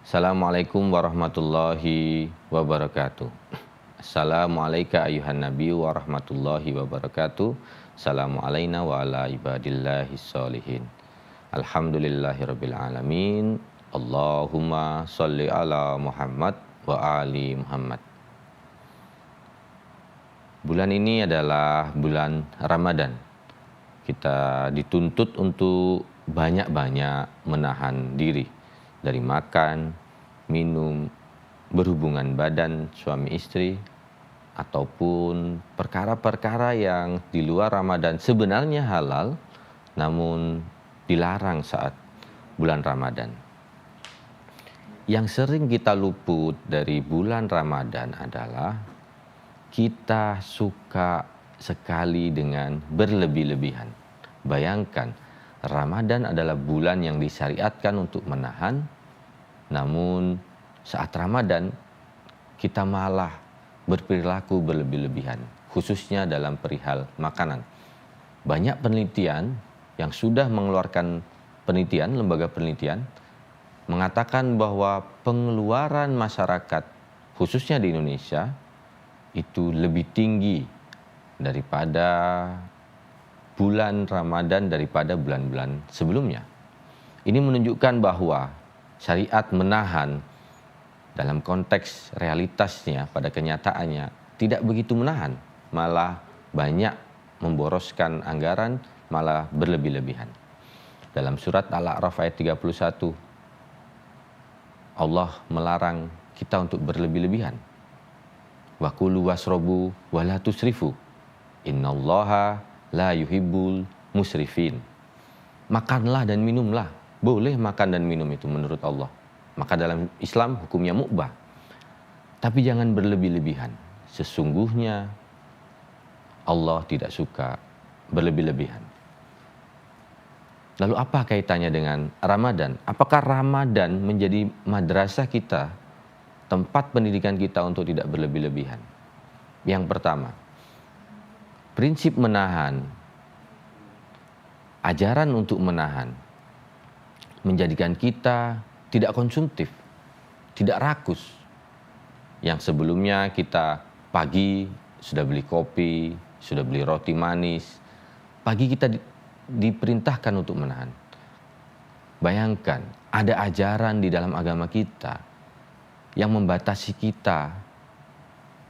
Assalamualaikum warahmatullahi wabarakatuh. Assalamualaikum ayuhan nabi warahmatullahi wabarakatuh. Assalamu alaina wa ala ibadillahis sholihin. Alhamdulillahirabbil alamin. Allahumma sholli ala Muhammad wa ali Muhammad. Bulan ini adalah bulan Ramadan. Kita dituntut untuk banyak-banyak menahan diri dari makan, minum, berhubungan badan suami istri, ataupun perkara-perkara yang di luar Ramadan sebenarnya halal, namun dilarang saat bulan Ramadan. Yang sering kita luput dari bulan Ramadan adalah kita suka sekali dengan berlebih-lebihan. Bayangkan, Ramadan adalah bulan yang disyariatkan untuk menahan, namun saat Ramadan kita malah berperilaku berlebih-lebihan, khususnya dalam perihal makanan. Banyak penelitian yang sudah mengeluarkan penelitian, lembaga penelitian, mengatakan bahwa pengeluaran masyarakat, khususnya di Indonesia, itu lebih tinggi daripada bulan Ramadan daripada bulan-bulan sebelumnya. Ini menunjukkan bahwa syariat menahan dalam konteks realitasnya pada kenyataannya tidak begitu menahan, malah banyak memboroskan anggaran, malah berlebih-lebihan. Dalam surat Al-A'raf ayat 31, Allah melarang kita untuk berlebih-lebihan. Wa kulu wasrobu wa la tusrifu. Innallaha la yuhibbul musrifin. Makanlah dan minumlah. Boleh makan dan minum itu menurut Allah. Maka dalam Islam hukumnya mubah. Tapi jangan berlebih-lebihan. Sesungguhnya Allah tidak suka berlebih-lebihan. Lalu apa kaitannya dengan Ramadan? Apakah Ramadan menjadi madrasah kita, tempat pendidikan kita untuk tidak berlebih-lebihan? Yang pertama, prinsip menahan, ajaran untuk menahan, menjadikan kita tidak konsumtif, tidak rakus. Yang sebelumnya kita pagi sudah beli kopi, sudah beli roti manis, pagi kita diperintahkan untuk menahan. Bayangkan, ada ajaran di dalam agama kita yang membatasi kita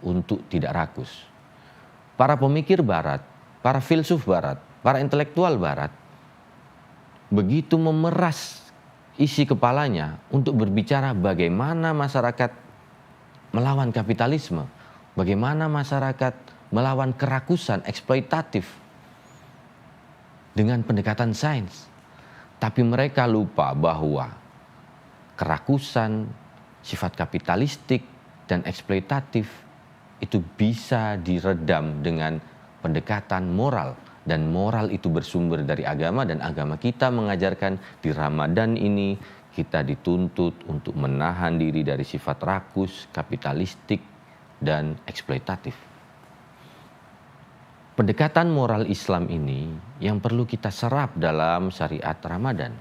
untuk tidak rakus. Para pemikir barat, para filsuf barat, para intelektual barat begitu memeras isi kepalanya untuk berbicara bagaimana masyarakat melawan kapitalisme, bagaimana masyarakat melawan kerakusan eksploitatif dengan pendekatan sains. Tapi mereka lupa bahwa kerakusan, sifat kapitalistik dan eksploitatif itu bisa diredam dengan pendekatan moral. Dan moral itu bersumber dari agama, dan agama kita mengajarkan di Ramadan ini kita dituntut untuk menahan diri dari sifat rakus, kapitalistik, dan eksploitatif. Pendekatan moral Islam ini yang perlu kita serap dalam syariat Ramadan.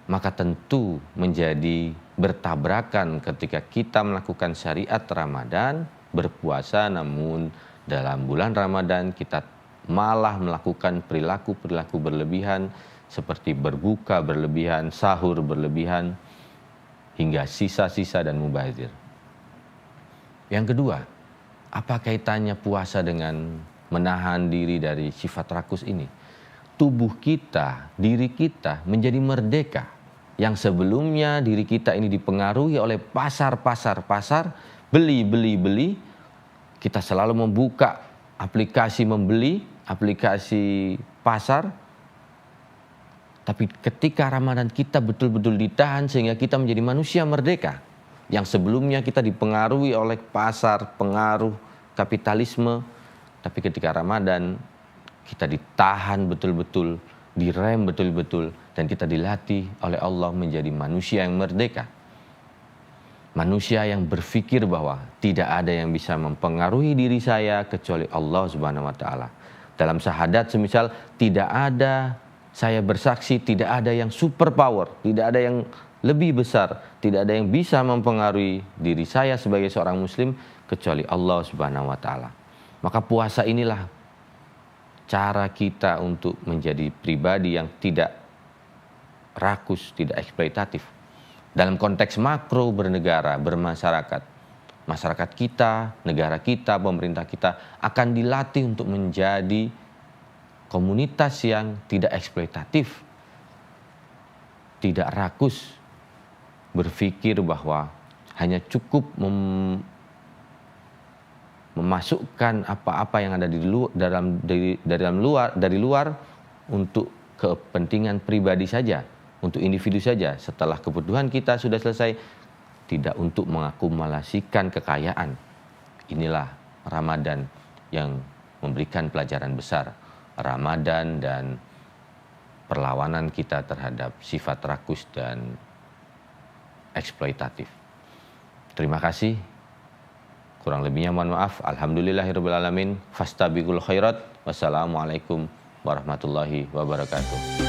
Maka tentu menjadi bertabrakan ketika kita melakukan syariat Ramadan, berpuasa, namun dalam bulan Ramadan kita malah melakukan perilaku-perilaku berlebihan seperti berbuka berlebihan, sahur berlebihan, hingga sisa-sisa dan mubazir. Yang kedua, apa kaitannya puasa dengan menahan diri dari sifat rakus ini? Tubuh kita, diri kita menjadi merdeka. Yang sebelumnya diri kita ini dipengaruhi oleh pasar, beli. Kita selalu membuka aplikasi membeli, aplikasi pasar. Tapi ketika Ramadan kita betul-betul ditahan sehingga kita menjadi manusia merdeka. Yang sebelumnya kita dipengaruhi oleh pasar, pengaruh kapitalisme. Tapi ketika Ramadan kita ditahan betul-betul, direm betul-betul, dan kita dilatih oleh Allah menjadi manusia yang merdeka. Manusia yang berpikir bahwa tidak ada yang bisa mempengaruhi diri saya kecuali Allah Subhanahu wa taala. Dalam syahadat semisal tidak ada, saya bersaksi tidak ada yang super power, tidak ada yang lebih besar. Tidak ada yang bisa mempengaruhi diri saya sebagai seorang muslim kecuali Allah Subhanahu wa taala. Maka puasa inilah cara kita untuk menjadi pribadi yang tidak rakus, tidak eksploitatif. Dalam konteks makro bernegara, bermasyarakat, masyarakat kita, negara kita, pemerintah kita akan dilatih untuk menjadi komunitas yang tidak eksploitatif, tidak rakus, berpikir bahwa hanya cukup memasukkan apa-apa yang ada dari luar untuk kepentingan pribadi saja, untuk individu saja. Setelah kebutuhan kita sudah selesai, tidak untuk mengakumulasikan kekayaan. Inilah Ramadan yang memberikan pelajaran besar. Ramadan dan perlawanan kita terhadap sifat rakus dan eksploitatif. Terima kasih. Kurang lebihnya mohon maaf. Alhamdulillahirabbil alamin. Fastabiqul khairat. Wassalamualaikum warahmatullahi wabarakatuh.